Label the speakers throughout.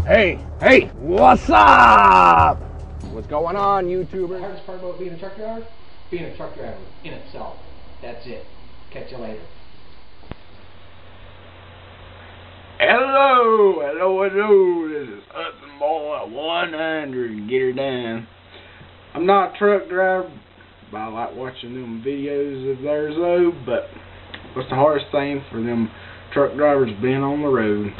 Speaker 1: Hey, what's up? What's going on, YouTubers?
Speaker 2: The hardest part about being a truck driver? Being a truck driver in itself. That's it. Catch you later.
Speaker 1: Hello. This is Hudson Boy 100. Get her done. I'm not a truck driver, but I like watching them videos of theirs though. But what's the hardest thing for them truck drivers being on the road?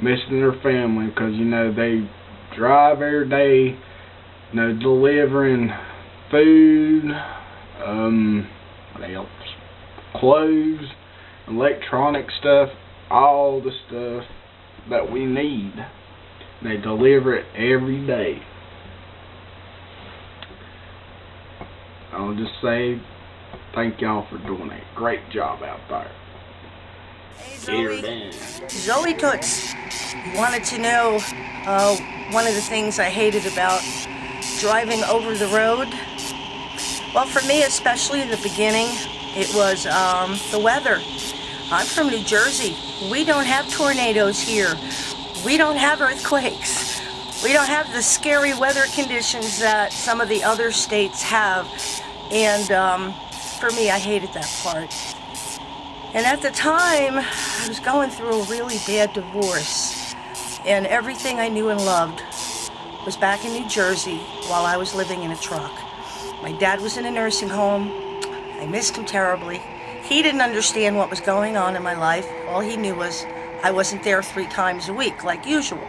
Speaker 1: Missing their family, because you know they drive every day, you know, delivering food, what else? Clothes, electronic stuff, all the stuff that we need. They deliver it every day. I'll just say thank y'all for doing a great job out there.
Speaker 3: Hey Zoe Toots, wanted to know one of the things I hated about driving over the road. Well, for me especially in the beginning, it was the weather. I'm from New Jersey. We don't have tornadoes here. We don't have earthquakes. We don't have the scary weather conditions that some of the other states have. And for me, I hated that part. And at the time, I was going through a really bad divorce. And everything I knew and loved was back in New Jersey while I was living in a truck. My dad was in a nursing home. I missed him terribly. He didn't understand what was going on in my life. All he knew was I wasn't there 3 times a week, like usual.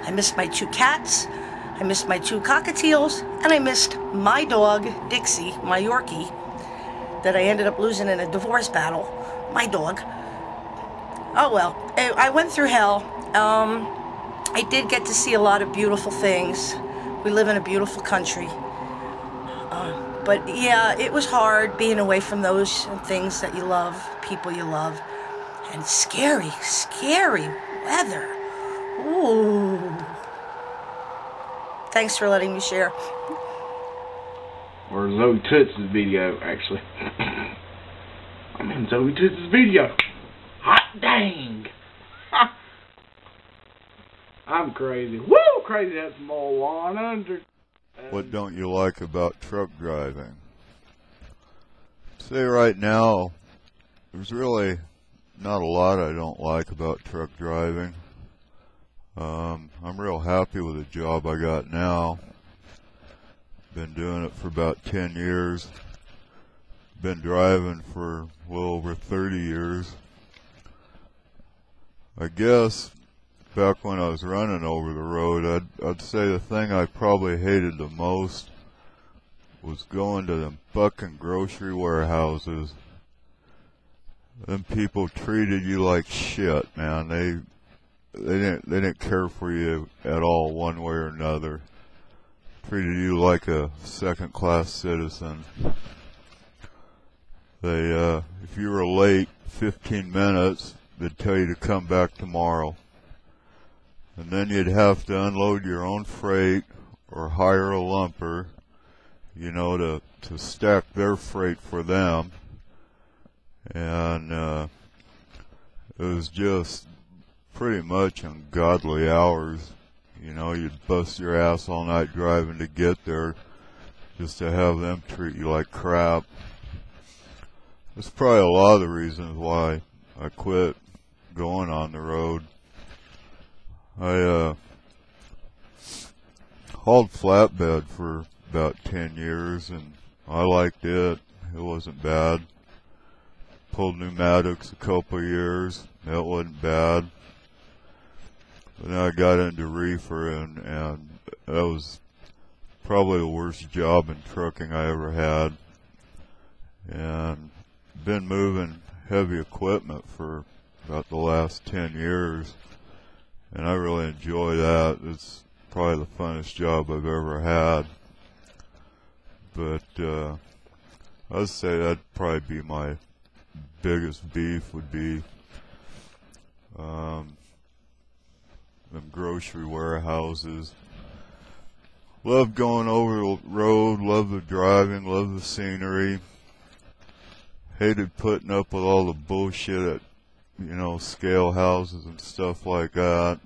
Speaker 3: I missed my 2 cats, I missed my 2 cockatiels, and I missed my dog, Dixie, my Yorkie, that I ended up losing in a divorce battle. My dog. Oh well, I went through hell. I did get to see a lot of beautiful things. We live in a beautiful country. But yeah, it was hard being away from those things that you love, people you love. And scary weather. Ooh. Thanks for letting me share.
Speaker 1: Or Zoe Toots' video, actually. I'm in Zoe Toots' video. Hot dang! I'm crazy. Woo! Crazy, that's more 100.
Speaker 4: What don't you like about truck driving? Say right now, there's really not a lot I don't like about truck driving. I'm real happy with the job I got now. Been doing it for about 10 years. Been driving for a little over 30 years. I guess back when I was running over the road, I'd say the thing I probably hated the most was going to them fucking grocery warehouses. Them people treated you like shit, man. They didn't care for you at all, one way or another. Treated you like a second-class citizen. They, if you were late 15 minutes, they'd tell you to come back tomorrow. And then you'd have to unload your own freight or hire a lumper, you know, to stack their freight for them. And it was just pretty much ungodly hours. You know, you'd bust your ass all night driving to get there just to have them treat you like crap. That's probably a lot of the reasons why I quit going on the road. I hauled flatbed for about 10 years and I liked it. It wasn't bad. Pulled pneumatics a couple of years. That wasn't bad. But then I got into reefer and that was probably the worst job in trucking I ever had. And been moving heavy equipment for about the last 10 years. And I really enjoy that. It's probably the funnest job I've ever had. But I'd say that'd probably be my biggest beef would be them grocery warehouses. Love going over the road, love the driving, love the scenery. Hated putting up with all the bullshit at you know, scale houses and stuff like that.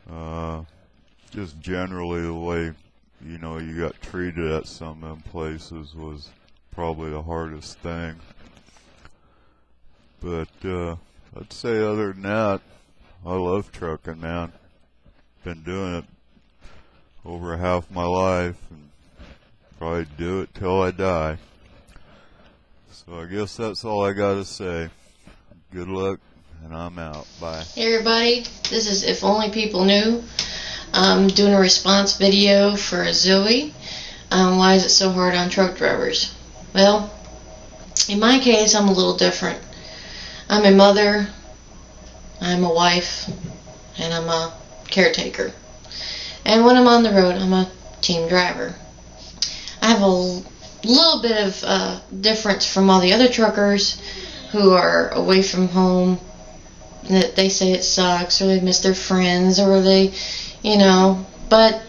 Speaker 4: And, just generally the way, you know, you got treated at some of them places was probably the hardest thing. But I'd say other than that, I love trucking, man. Been doing it over half my life, and probably do it till I die. So I guess that's all I gotta say. Good luck, and I'm out. Bye.
Speaker 5: Hey everybody, this is If Only People Knew. I'm doing a response video for Zoe. Why is it so hard on truck drivers? Well, in my case, I'm a little different. I'm a mother, I'm a wife, and I'm a caretaker. And when I'm on the road, I'm a team driver. I have a little bit of difference from all the other truckers who are away from home. That they say it sucks, or they miss their friends, or they, you know, but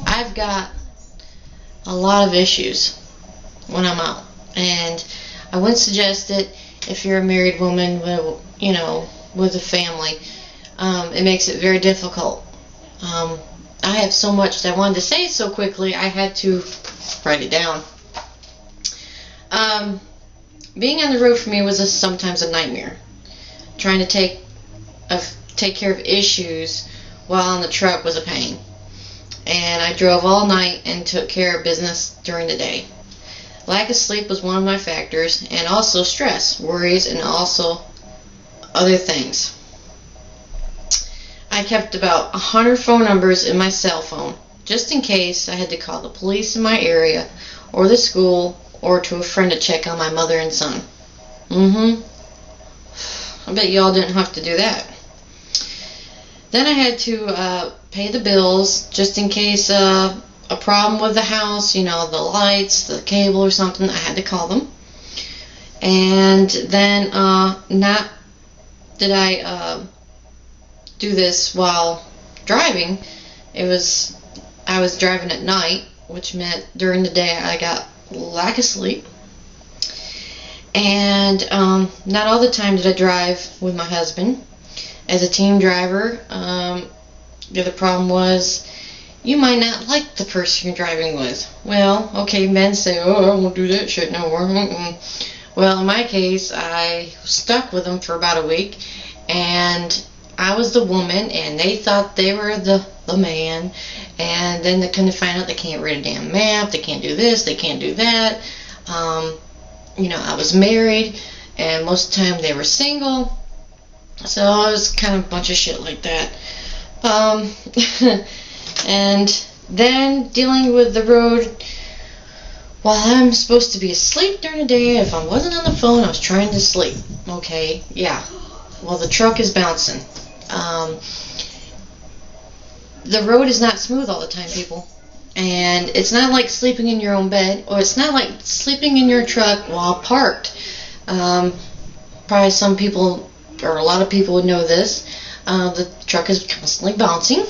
Speaker 5: I've got a lot of issues when I'm out, and I wouldn't suggest it if you're a married woman with, you know, with a family. It makes it very difficult. I have so much that I wanted to say so quickly, I had to write it down. Being on the road for me was sometimes a nightmare. Trying to take care of issues while on the truck was a pain. And I drove all night and took care of business during the day. Lack of sleep was one of my factors, and also stress, worries, and also other things. I kept about 100 phone numbers in my cell phone, just in case I had to call the police in my area, or the school, or to a friend to check on my mother and son. I bet y'all didn't have to do that. Then I had to pay the bills, just in case a problem with the house, you know, the lights, the cable or something, I had to call them. And then not did I do this while driving. I was driving at night, which meant during the day I got lack of sleep. And not all the time did I drive with my husband. As a team driver, the other problem was you might not like the person you're driving with. Well, okay, men say, oh, I won't do that shit no more. Well, in my case, I stuck with them for about a week, and I was the woman, and they thought they were the man, and then they couldn't find out they can't read a damn map, they can't do this, they can't do that. You know, I was married, and most of the time they were single, so it was kind of a bunch of shit like that. And then dealing with the road while I'm supposed to be asleep during the day. If I wasn't on the phone, I was trying to sleep. Okay, yeah. Well, the truck is bouncing. The road is not smooth all the time, people. And it's not like sleeping in your own bed, or it's not like sleeping in your truck while parked. Probably some people, or a lot of people would know this. The truck is constantly bouncing.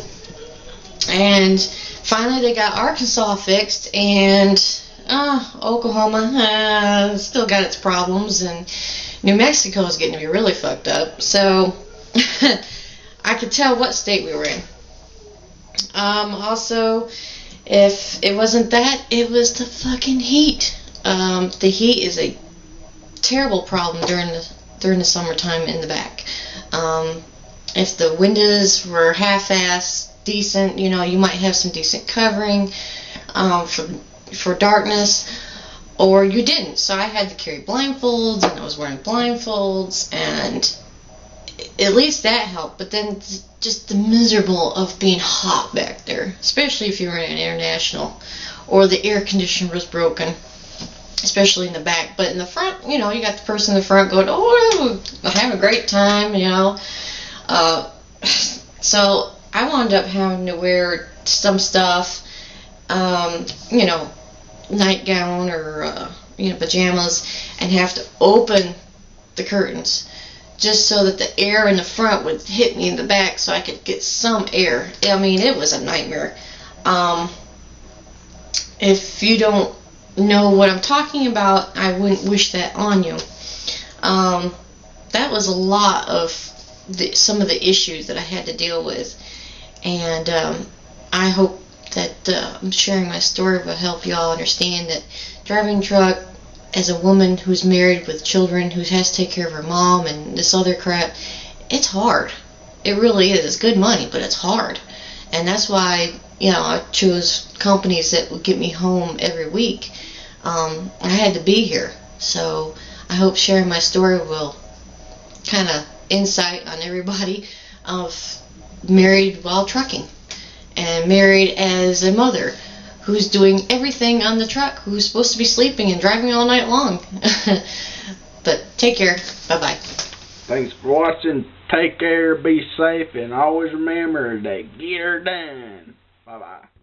Speaker 5: And finally they got Arkansas fixed, and Oklahoma still got its problems, and New Mexico is getting to be really fucked up. So I could tell what state we were in. Also, if it wasn't that, it was the fucking heat. The heat is a terrible problem during the summertime in the back. If the windows were half-assed decent, you know, you might have some decent covering for darkness, or you didn't. So I had to carry blindfolds, and I was wearing blindfolds, and at least that helped. But then just the miserable of being hot back there, especially if you were in an international, or the air conditioner was broken, especially in the back. But in the front, you know, you got the person in the front going, oh, I'm having a great time, you know. So I wound up having to wear some stuff, you know, nightgown or, you know, pajamas, and have to open the curtains just so that the air in the front would hit me in the back so I could get some air. I mean, it was a nightmare. If you don't know what I'm talking about, I wouldn't wish that on you. that was a lot of some of the issues that I had to deal with. And I hope that sharing my story will help y'all understand that driving truck as a woman who's married with children, who has to take care of her mom and this other crap, it's hard. It really is. It's good money, but it's hard. And that's why, you know, I chose companies that would get me home every week. I had to be here. So I hope sharing my story will kind of insight on everybody of married while trucking and married as a mother who's doing everything on the truck, who's supposed to be sleeping and driving all night long. But take care. Bye-bye.
Speaker 1: Thanks for watching. Take care, be safe, and always remember to get her done. Bye-bye.